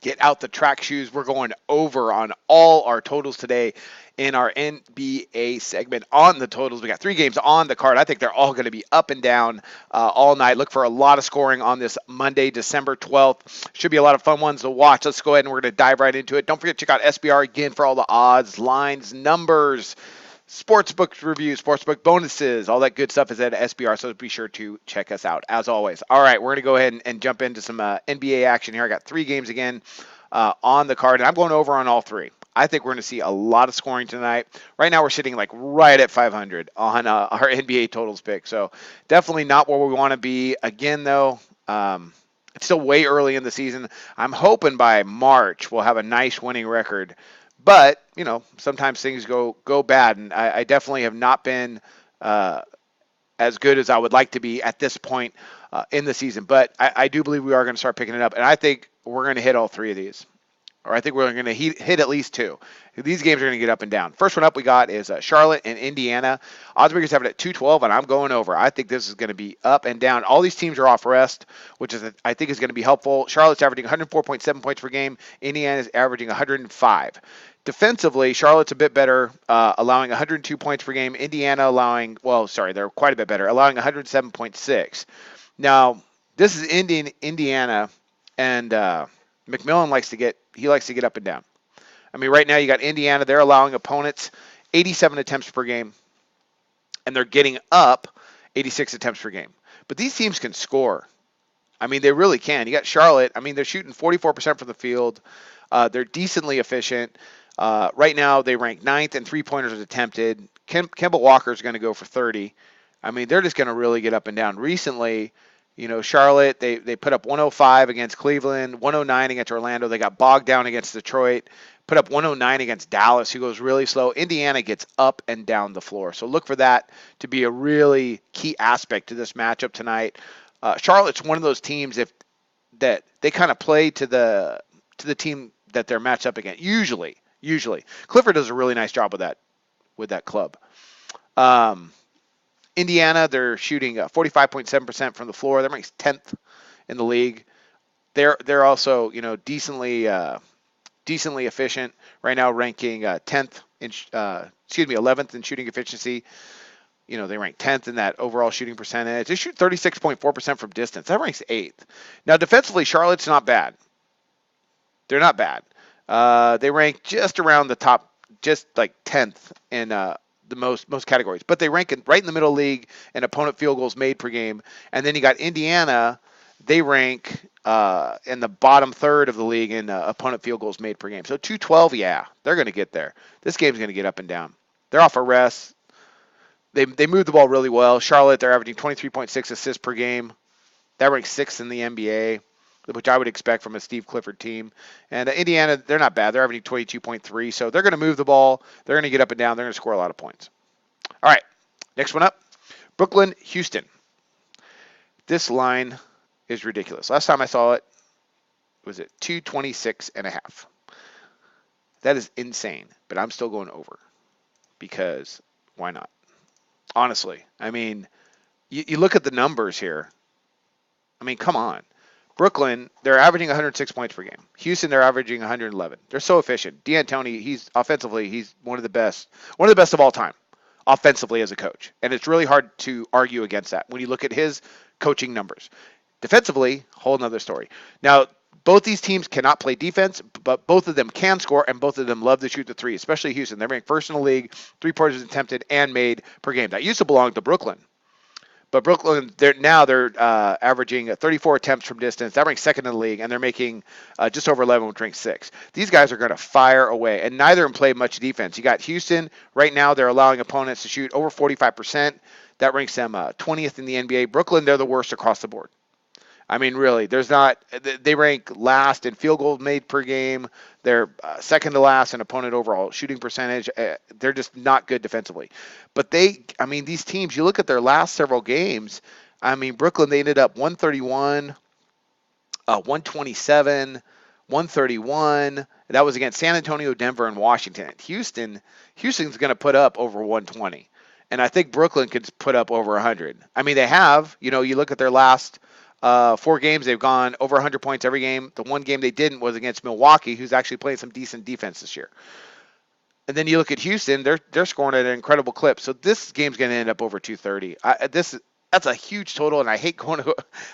Get out the track shoes. We're going over on all our totals today in our NBA segment on the totals. We got 3 games on the card. I think they're all going to be up and down all night. Look for a lot of scoring on this Monday, December 12th. Should be a lot of fun ones to watch. Let's go ahead and we're going to dive right into it. Don't forget to check out SBR again for all the odds, lines, numbers, sportsbook reviews, sportsbook bonuses, all that good stuff is at SBR, so be sure to check us out as always. All right, we're going to go ahead and jump into some NBA action here. I got 3 games again on the card, and I'm going over on all 3. I think we're going to see a lot of scoring tonight. Right now, we're sitting like right at 500 on our NBA totals pick, so definitely not where we want to be. Again, though, it's still way early in the season. I'm hoping by March we'll have a nice winning record. But, sometimes things go bad, and I definitely have not been as good as I would like to be at this point in the season. But I do believe we are going to start picking it up, and I think we're going to hit all 3 of these. Or I think we're going to hit at least 2. These games are going to get up and down. First one up we got is Charlotte and Indiana. Oddsmakers have it at 212, and I'm going over. I think this is going to be up and down. All these teams are off rest, which I think is going to be helpful. Charlotte's averaging 104.7 points per game. Indiana's averaging 105. Defensively, Charlotte's a bit better, allowing 102 points per game. Indiana they're quite a bit better, allowing 107.6. Now, this is Indiana, and McMillan likes to get up and down. I mean, right now you got Indiana. They're allowing opponents 87 attempts per game, and they're getting up 86 attempts per game. But these teams can score. I mean, they really can. You got Charlotte. I mean, they're shooting 44% from the field. They're decently efficient. Right now, they rank 9th in three-pointers attempted. Kemba Walker is going to go for 30. I mean, they're just going to really get up and down. Recently, Charlotte, they put up 105 against Cleveland, 109 against Orlando. They got bogged down against Detroit, put up 109 against Dallas, who goes really slow. Indiana gets up and down the floor. So look for that to be a really key aspect to this matchup tonight. Charlotte's one of those teams that they kind of play to the team that they're matched up against. Usually. Clifford does a really nice job with that club. Indiana, they're shooting 45.7% from the floor. They're ranked 10th in the league. They're also, decently efficient right now, ranking 11th in shooting efficiency. They rank 10th in that overall shooting percentage. They shoot 36.4% from distance. That ranks 8th. Now, defensively, Charlotte's not bad. They're not bad. They rank just around the top, just like 10th in the most categories. But they rank right in the middle league in opponent field goals made per game. And then you got Indiana. They rank in the bottom third of the league in opponent field goals made per game. So 212, yeah, they're going to get there. This game's going to get up and down. They're off a rest. They move the ball really well. Charlotte, they're averaging 23.6 assists per game. That ranks 6th in the NBA, which I would expect from a Steve Clifford team. And Indiana, they're not bad. They're averaging 22.3, so they're going to move the ball. They're going to get up and down. They're going to score a lot of points. All right, next one up, Brooklyn, Houston. This line is ridiculous. Last time I saw it, was at 226.5. That is insane, but I'm still going over because why not? Honestly, I mean, you look at the numbers here. I mean, come on. Brooklyn, they're averaging 106 points per game. Houston, they're averaging 111. They're so efficient. D'Antoni, he's one of the best of all time, offensively as a coach. And it's really hard to argue against that when you look at his coaching numbers. Defensively, whole nother story. Now, both these teams cannot play defense, but both of them can score, and both of them love to shoot the three, especially Houston. They're ranked first in the league, three-pointers attempted and made per game. That used to belong to Brooklyn. But Brooklyn, they're averaging 34 attempts from distance. That ranks 2nd in the league, and they're making just over 11, which ranks 6th. These guys are going to fire away, and neither of them play much defense. You got Houston. Right now, they're allowing opponents to shoot over 45%. That ranks them 20th in the NBA. Brooklyn, they're the worst across the board. I mean, really, they rank last in field goals made per game. They're second to last in opponent overall shooting percentage. They're just not good defensively. But these teams, you look at their last several games, I mean, Brooklyn, they ended up 131, 127, 131. That was against San Antonio, Denver, and Washington. Houston's going to put up over 120. And I think Brooklyn could put up over 100. I mean, they have. You look at their last 4 games, they've gone over 100 points every game. The one game they didn't was against Milwaukee, who's actually playing some decent defense this year. And then you look at Houston; they're scoring at an incredible clip. So this game's going to end up over 230. That's a huge total, and I hate going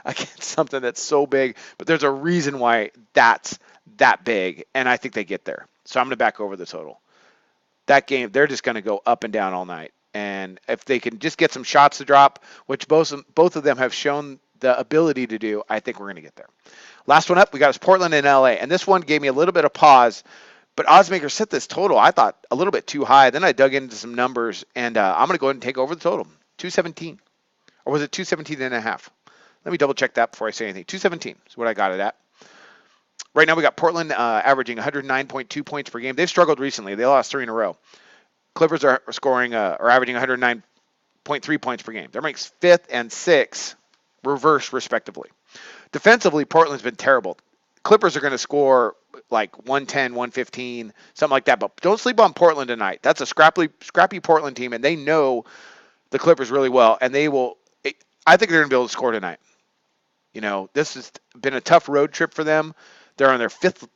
against something that's so big. But there's a reason why that's that big, and I think they get there. So I'm going to back over the total. That game, they're just going to go up and down all night. And if they can just get some shots to drop, which both of them have shown the ability to do, I think we're going to get there. Last one up, we got is Portland and LA, and this one gave me a little bit of pause. But Oddsmaker set this total, I thought, a little bit too high. Then I dug into some numbers, and I'm going to go ahead and take over the total. 217. Or was it 217 and a half? Let me double check that before I say anything. 217 is what I got it at. Right now we got Portland averaging 109.2 points per game. They've struggled recently. They lost 3 in a row. Clippers are scoring or averaging 109.3 points per game. They're ranked 5th and 6th, reverse respectively. Defensively, Portland's been terrible. Clippers are going to score like 110, 115, something like that. But don't sleep on Portland tonight. That's a scrappy Portland team, and they know the Clippers really well, and they will. I think they're going to be able to score tonight. You know, this has been a tough road trip for them. They're on their fifth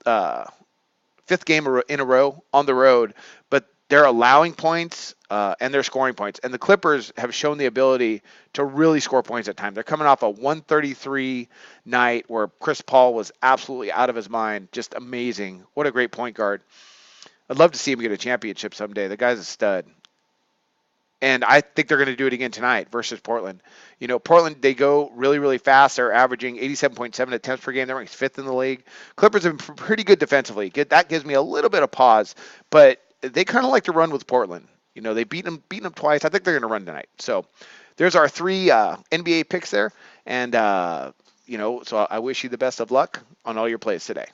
game in a row on the road, but they're allowing points and they're scoring points. And the Clippers have shown the ability to really score points at times. They're coming off a 133 night where Chris Paul was absolutely out of his mind. Just amazing. What a great point guard. I'd love to see him get a championship someday. The guy's a stud. And I think they're going to do it again tonight versus Portland. You know, Portland, they go really, really fast. They're averaging 87.7 attempts per game. They're ranked 5th in the league. Clippers have been pretty good defensively. That gives me a little bit of pause. But they kind of like to run with Portland. You know, they beat them twice. I think they're going to run tonight. So there's our 3 NBA picks there. And, you know, so I wish you the best of luck on all your plays today.